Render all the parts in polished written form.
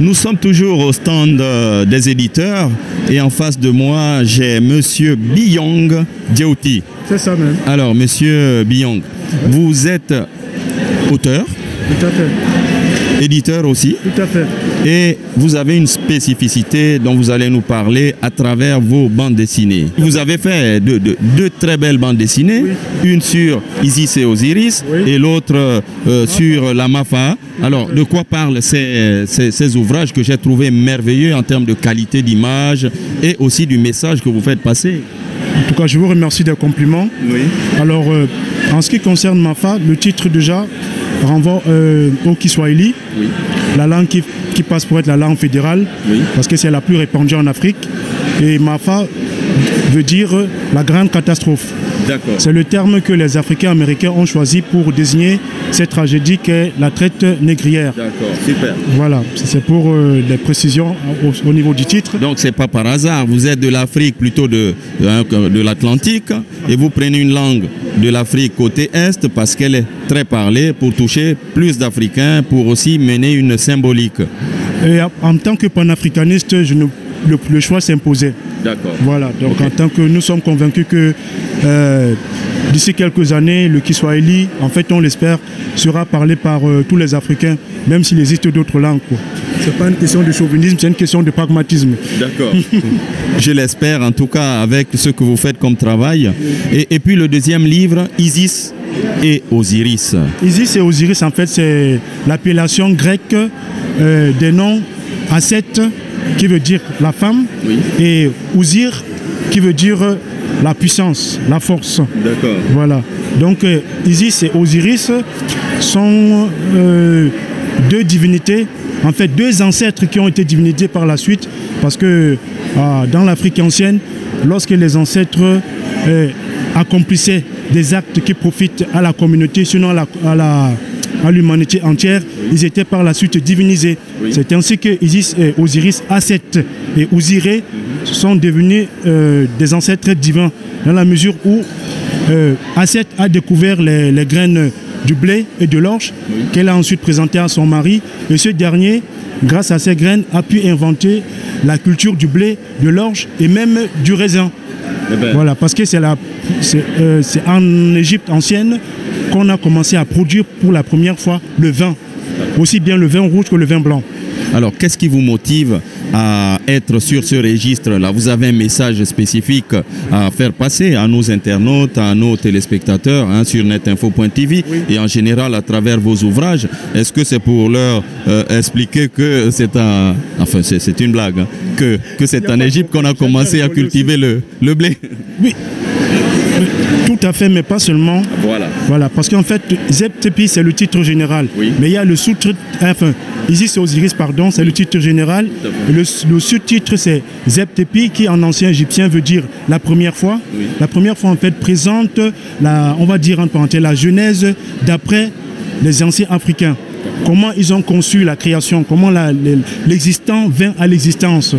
Nous sommes toujours au stand des éditeurs et en face de moi, j'ai Monsieur Biyong Diaouti. C'est ça même. Alors, Monsieur Biyong, vous êtes auteur, Tout à fait. éditeur aussi, Tout à fait. et vous avez une spécificité dont vous allez nous parler à travers vos bandes dessinées. Vous avez fait deux très belles bandes dessinées, oui. Une sur Isis et Osiris, oui. et l'autre sur la Mafa. Alors, de quoi parlent ces ouvrages que j'ai trouvé merveilleux en termes de qualité d'image et aussi du message que vous faites passer? En tout cas, je vous remercie des compliments. Oui. Alors, en ce qui concerne Mafa, le titre déjà renvoie au Kiswahili, Oui. la langue qui passe pour être la langue fédérale, Oui. parce que c'est la plus répandue en Afrique. Et Mafa veut dire la grande catastrophe. D'accord. C'est le terme que les Africains américains ont choisi pour désigner cette tragédie qu'est la traite négrière. D'accord, super. Voilà, c'est pour des précisions au niveau du titre. Donc c'est pas par hasard, vous êtes de l'Afrique plutôt de l'Atlantique et vous prenez une langue de l'Afrique côté Est parce qu'elle est très parlée pour toucher plus d'Africains, pour aussi mener une symbolique. Et en tant que panafricaniste, le choix s'imposait. D'accord. Voilà, donc Okay. En tant que nous sommes convaincus que d'ici quelques années, le Kiswahili, en fait on l'espère, sera parlé par tous les Africains, même s'il existe d'autres langues. Ce n'est pas une question de chauvinisme, c'est une question de pragmatisme. D'accord. Je l'espère en tout cas avec ce que vous faites comme travail. Et puis le deuxième livre, Isis et Osiris. Isis et Osiris, en fait, c'est l'appellation grecque des noms Asset, qui veut dire la femme, Oui. et Osir, qui veut dire la puissance, la force. D'accord. Voilà. Donc Isis et Osiris sont deux divinités, en fait deux ancêtres qui ont été divinités par la suite, parce que dans l'Afrique ancienne, lorsque les ancêtres accomplissaient des actes qui profitent à la communauté, sinon à l'humanité entière, ils étaient par la suite divinisés. Oui. C'est ainsi que Isis et Osiris, Asset et Osiré sont devenus des ancêtres divins, dans la mesure où Asset a découvert les graines du blé et de l'orge, oui, qu'elle a ensuite présentées à son mari, et ce dernier, grâce à ces graines, a pu inventer la culture du blé, de l'orge et même du raisin. Eh ben. Voilà, parce que c'est en Égypte ancienne qu'on a commencé à produire pour la première fois le vin, aussi bien le vin rouge que le vin blanc. Alors, qu'est-ce qui vous motive à être sur ce registre-là? Vous avez un message spécifique à faire passer à nos internautes, à nos téléspectateurs sur netinfo.tv, oui, et en général à travers vos ouvrages. Est-ce que c'est pour leur expliquer que c'est un... Enfin, c'est une blague, hein, que c'est en Égypte qu'on a commencé à cultiver le blé? Oui. Tout à fait, mais pas seulement. Voilà. Voilà, parce qu'en fait, Zep Tepi, c'est le titre général. Oui. Mais il y a le sous-titre, enfin, Isis et Osiris, pardon, c'est le titre général. Le sous-titre, c'est Zep Tepi, qui en ancien égyptien veut dire la première fois. Oui. La première fois, en fait, présente, on va dire en parenthèse, la genèse d'après les anciens Africains. Comment ils ont conçu la création, comment l'existant vint à l'existence.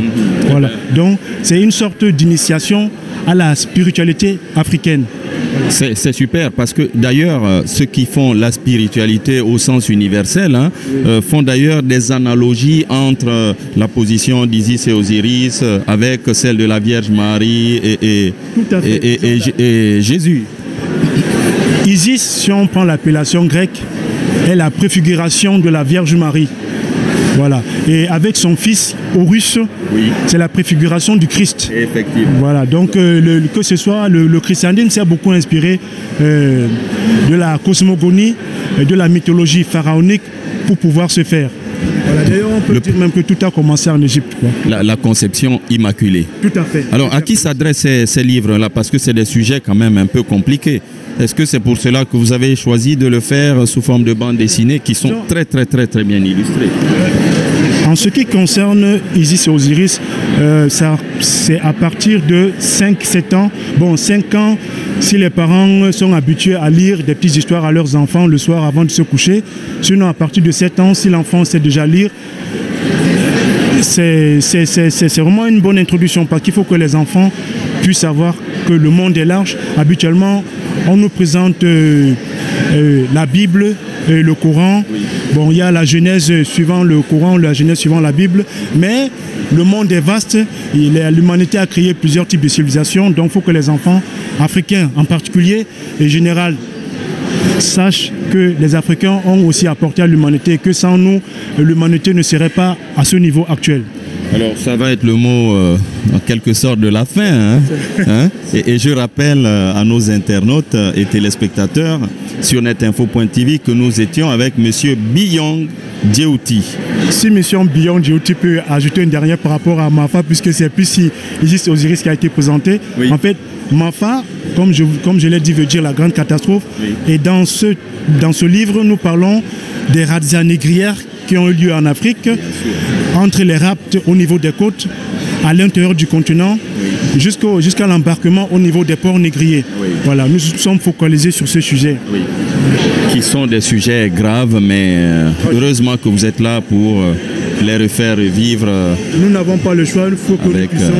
Voilà. Donc, c'est une sorte d'initiation à la spiritualité africaine. C'est super parce que d'ailleurs ceux qui font la spiritualité au sens universel font d'ailleurs des analogies entre la position d'Isis et Osiris avec celle de la Vierge Marie et Jésus. Isis, si on prend l'appellation grecque, est la préfiguration de la Vierge Marie. Voilà. Et avec son fils Horus, oui, c'est la préfiguration du Christ. Effectivement. Voilà. Donc que ce soit le christianisme s'est beaucoup inspiré de la cosmogonie et de la mythologie pharaonique pour pouvoir se faire. Voilà. D'ailleurs, on peut dire même que tout a commencé en Égypte. La conception immaculée. Tout à fait. Alors, à qui s'adressent ces livres-là? Parce que c'est des sujets quand même un peu compliqués. Est-ce que c'est pour cela que vous avez choisi de le faire sous forme de bandes dessinées qui sont très bien illustrées? En ce qui concerne Isis et Osiris, c'est à partir de 5-7 ans. Bon, 5 ans, si les parents sont habitués à lire des petites histoires à leurs enfants le soir avant de se coucher. Sinon, à partir de 7 ans, si l'enfant sait déjà lire, c'est vraiment une bonne introduction parce qu'il faut que les enfants puissent savoir que le monde est large. Habituellement, on nous présente la Bible, le Coran, Bon, il y a la Genèse suivant le Coran, la Genèse suivant la Bible, mais le monde est vaste. L'humanité a créé plusieurs types de civilisations, donc il faut que les enfants africains en particulier, et en général, sachent que les Africains ont aussi apporté à l'humanité, que sans nous, l'humanité ne serait pas à ce niveau actuel. Alors, ça va être le mot, en quelque sorte, de la fin. Et je rappelle à nos internautes et téléspectateurs sur netinfo.tv que nous étions avec M. Biyong Dieuti. Si M. Biyong Dieuti peut ajouter une dernière par rapport à Mafa, puisque c'est plus si Isis Osiris qui a été présenté. Oui. En fait, Mafa, comme je l'ai dit, veut dire la grande catastrophe. Oui. Et dans ce livre, nous parlons des razzias négrières qui ont eu lieu en Afrique, entre les rapts au niveau des côtes, à l'intérieur du continent, jusqu'à l'embarquement au niveau des ports négriers. Oui. Voilà, nous sommes focalisés sur ce sujet. Oui. Qui sont des sujets graves, mais heureusement que vous êtes là pour les refaire vivre. Nous n'avons pas le choix, il faut que nous puissions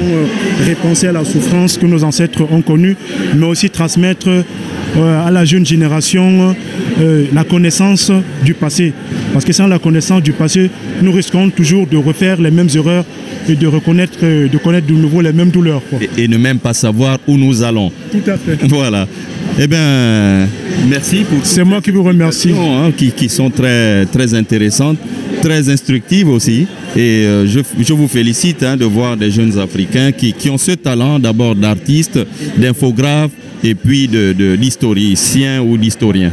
repenser à la souffrance que nos ancêtres ont connue, mais aussi transmettre à la jeune génération la connaissance du passé. Parce que sans la connaissance du passé, nous risquons toujours de refaire les mêmes erreurs et de connaître de nouveau les mêmes douleurs. Et ne même pas savoir où nous allons. Tout à fait. Voilà. Eh bien, merci pour... C'est moi qui vous remercie. Qui sont très, très intéressantes, très instructives aussi. Et je vous félicite de voir des jeunes Africains qui ont ce talent d'abord d'artistes, d'infographes et puis d'historicien ou d'historien.